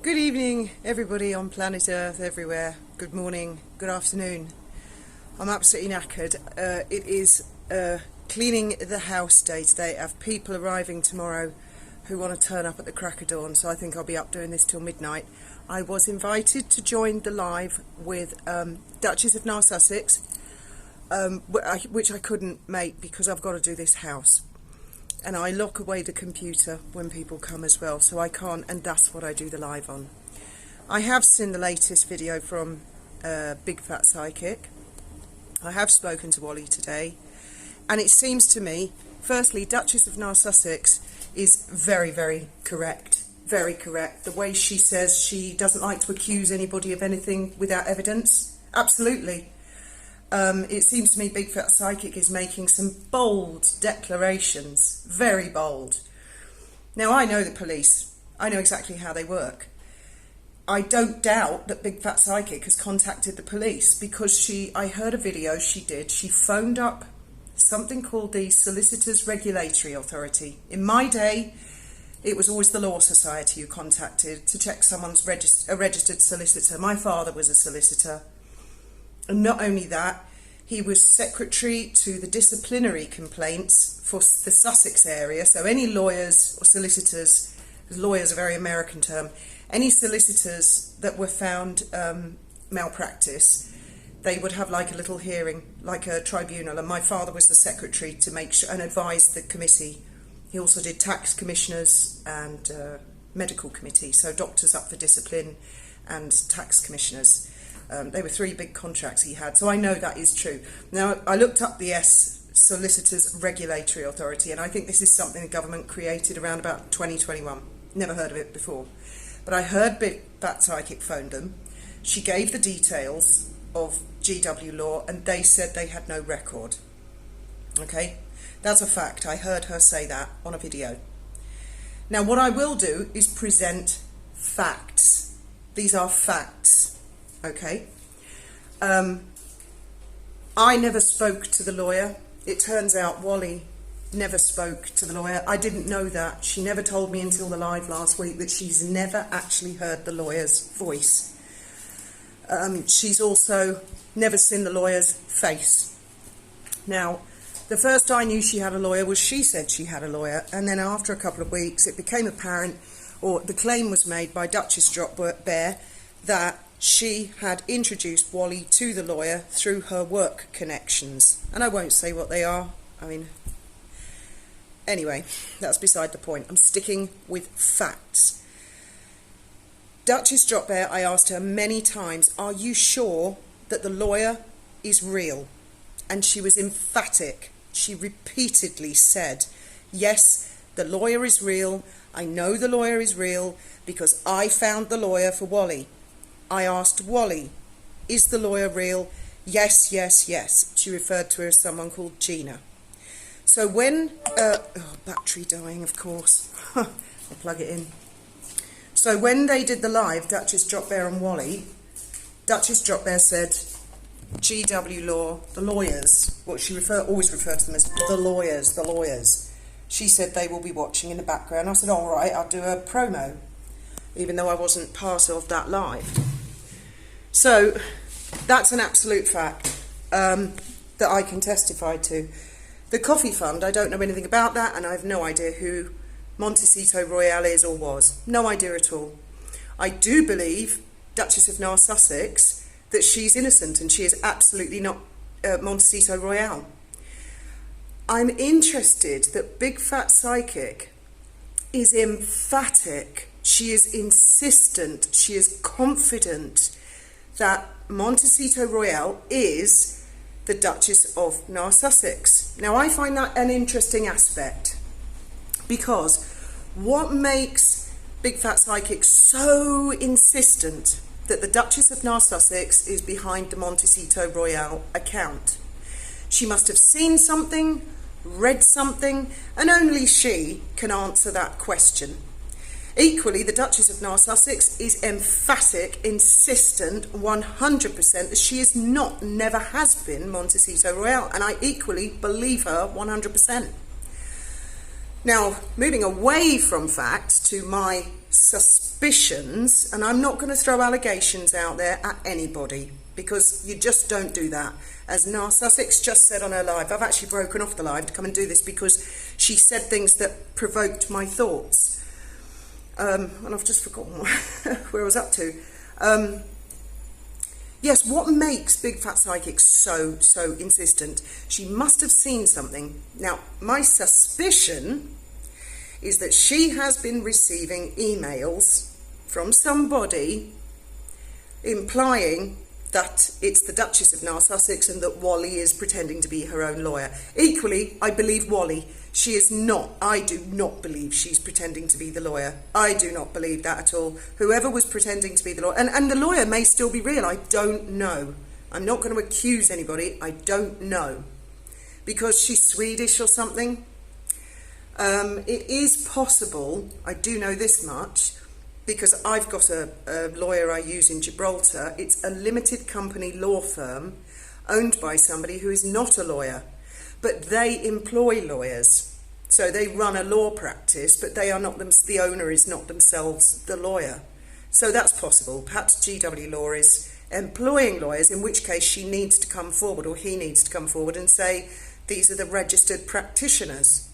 Good evening, everybody on planet Earth, everywhere. Good morning, good afternoon. I'm absolutely knackered. It is cleaning the house day today. I have people arriving tomorrow who want to turn up at the crack of dawn, so I think I'll be up doing this till midnight. I was invited to join the live with Duchess of Sussex, which I couldn't make because I've got to do this house. And I lock away the computer when people come as well, so I can't, and that's what I do the live on. I have seen the latest video from Big Fat Psychic. I have spoken to Wally today, and it seems to me, firstly, Duchess of Sussex is very, very correct. Very correct. The way she says she doesn't like to accuse anybody of anything without evidence. Absolutely. It seems to me Big Fat Psychic is making some bold declarations, very bold. Now, I know the police. I know exactly how they work. I don't doubt that Big Fat Psychic has contacted the police because I heard a video she did. She phoned up something called the Solicitors Regulatory Authority. In my day, it was always the Law Society who contacted to check someone's a registered solicitor. My father was a solicitor. And not only that, he was secretary to the disciplinary complaints for the Sussex area. So any lawyers or solicitors, lawyers is a very American term, any solicitors that were found malpractice, they would have like a little hearing, like a tribunal. And my father was the secretary to make sure and advised the committee. He also did tax commissioners and medical committee, so doctors up for discipline and tax commissioners. They were three big contracts he had, so I know that is true. Now, I looked up the Solicitors Regulatory Authority, and I think this is something the government created around about 2021. Never heard of it before. But I heard Big Fat Psychic phoned them. She gave the details of GW law, and they said they had no record. Okay? That's a fact. I heard her say that on a video. Now, what I will do is present facts. These are facts. Okay. I never spoke to the lawyer. It turns out Wally never spoke to the lawyer. I didn't know that. She never told me until the live last week that she's never actually heard the lawyer's voice. She's also never seen the lawyer's face. Now, the first I knew she had a lawyer was she said she had a lawyer, and then after a couple of weeks it became apparent, or the claim was made by Duchess Dropbear, that she had introduced Wally to the lawyer through her work connections. And I won't say what they are. Anyway, that's beside the point. I'm sticking with facts. Duchess Dropbear, I asked her many times, are you sure that the lawyer is real? And she was emphatic. She repeatedly said, yes, the lawyer is real. I know the lawyer is real because I found the lawyer for Wally. I asked Wally, is the lawyer real? Yes, yes, yes. She referred to her as someone called Gina. So when, battery dying, of course. I'll plug it in. So when they did the live, Duchess Dropbear and Wally, Duchess Dropbear said, GW law, the lawyers, what she always referred to them as the lawyers. She said they will be watching in the background. I said, all right, I'll do a promo, even though I wasn't part of that live. So that's an absolute fact that I can testify to. The coffee fund, I don't know anything about that, and I have no idea who Montecito Royale is or was. No idea at all. I do believe, Duchess of Sussex, that she's innocent and she is absolutely not Montecito Royale. I'm interested that Big Fat Psychic is emphatic. She is insistent. She is confident that Montecito Royale is the Duchess of Sussex. Now, I find that an interesting aspect because what makes Big Fat Psychic so insistent that the Duchess of Sussex is behind the Montecito Royale account? She must have seen something, read something, and only she can answer that question. Equally, the Duchess of Sussex is emphatic, insistent, 100% that she is not, never has been Montecito Royale, and I equally believe her 100%. Now, moving away from facts to my suspicions, and I'm not going to throw allegations out there at anybody, because you just don't do that. As Nar Sussex just said on her live, I've actually broken off the live to come and do this because she said things that provoked my thoughts. And I've just forgotten where I was up to. Yes, what makes Big Fat Psychic so insistent? She must have seen something. Now, my suspicion is that she has been receiving emails from somebody implying that it's the Duchess of Nar Sussex and that Wally is pretending to be her own lawyer. Equally, I believe Wally. She is not. I do not believe she's pretending to be the lawyer. I do not believe that at all. Whoever was pretending to be the lawyer, and the lawyer may still be real, I don't know. I'm not going to accuse anybody, I don't know. Because she's Swedish or something. It is possible, I do know this much, because I've got a lawyer I use in Gibraltar. It's a limited company law firm owned by somebody who is not a lawyer, but they employ lawyers. So they run a law practice, but they are not the owner is not themselves the lawyer. So that's possible. Perhaps GW Law is employing lawyers, in which case she needs to come forward, or he needs to come forward and say, these are the registered practitioners.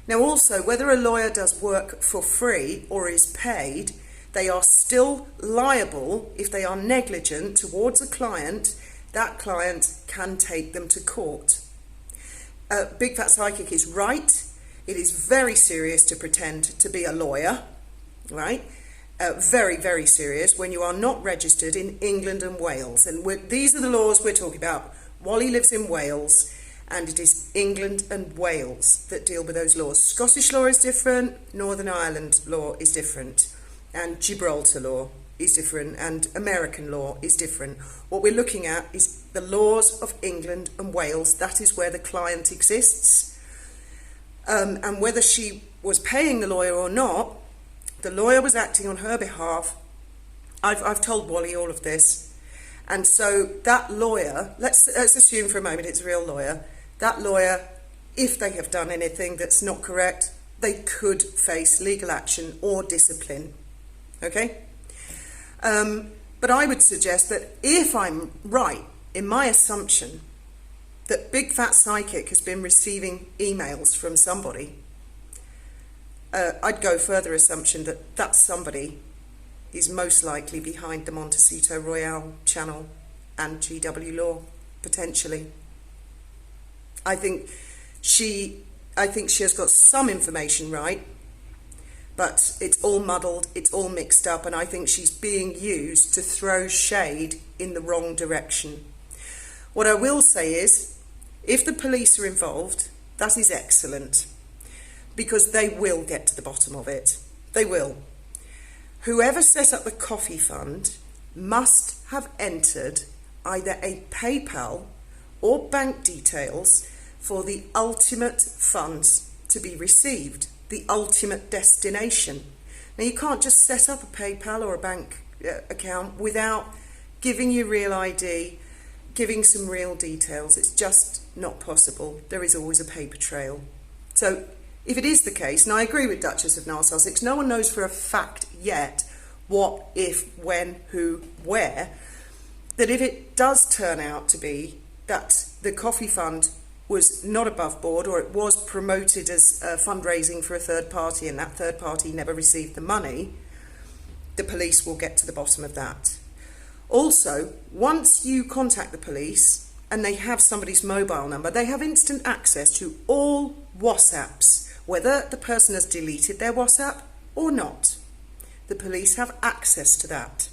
Now also, whether a lawyer does work for free or is paid, they are still liable if they are negligent towards a client. That client can take them to court. Big Fat Psychic is right. It is very serious to pretend to be a lawyer, right? Very, very serious when you are not registered in England and Wales. And these are the laws we're talking about. Wally lives in Wales, and it is England and Wales that deal with those laws. Scottish law is different, Northern Ireland law is different, and Gibraltar law is different, and American law is different. What we're looking at is the laws of England and Wales. That is where the client exists. And whether she was paying the lawyer or not, the lawyer was acting on her behalf. I've told Wally all of this. And so that lawyer, let's assume for a moment it's a real lawyer, that lawyer, if they have done anything that's not correct, they could face legal action or discipline. Okay? But I would suggest that if I'm right in my assumption that Big Fat Psychic has been receiving emails from somebody, I'd go further assumption that that somebody is most likely behind the Montecito Royale channel and GW Law, potentially. I think she has got some information right, but it's all muddled, it's all mixed up, and I think she's being used to throw shade in the wrong direction. What I will say is, if the police are involved, that is excellent, because they will get to the bottom of it. They will. Whoever set up the coffee fund must have entered either a PayPal or bank details for the ultimate funds to be received, the ultimate destination. Now, you can't just set up a PayPal or a bank account without giving your real ID, giving some real details. It's just not possible. There is always a paper trail. So if it is the case, and I agree with Duchess of Nar Sussex, no one knows for a fact yet what, if, when, who, where, that if it does turn out to be that the coffee fund was not above board, or it was promoted as fundraising for a third party and that third party never received the money, the police will get to the bottom of that. Also, once you contact the police and they have somebody's mobile number, they have instant access to all WhatsApps, whether the person has deleted their WhatsApp or not. The police have access to that.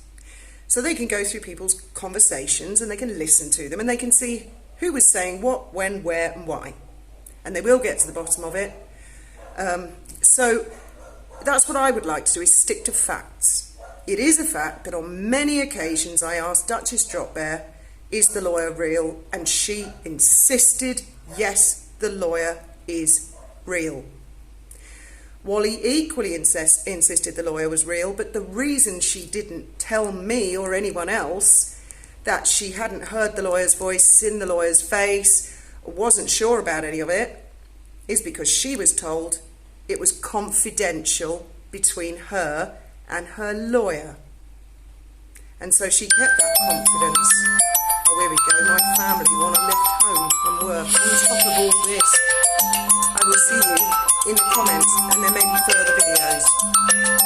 So they can go through people's conversations and they can listen to them and they can see who was saying what, when, where and why. And they will get to the bottom of it. So that's what I would like to do, is stick to facts. It is a fact that on many occasions I asked Duchess Dropbear, is the lawyer real? And she insisted, yes, the lawyer is real. Wally equally insisted the lawyer was real, but the reason she didn't tell me or anyone else that she hadn't heard the lawyer's voice, seen the lawyer's face, wasn't sure about any of it, is because she was told it was confidential between her and her lawyer. And so she kept that confidence. Oh, here we go, my family want to lift home from work on top of all this. I will see you in the comments, and there may be further videos.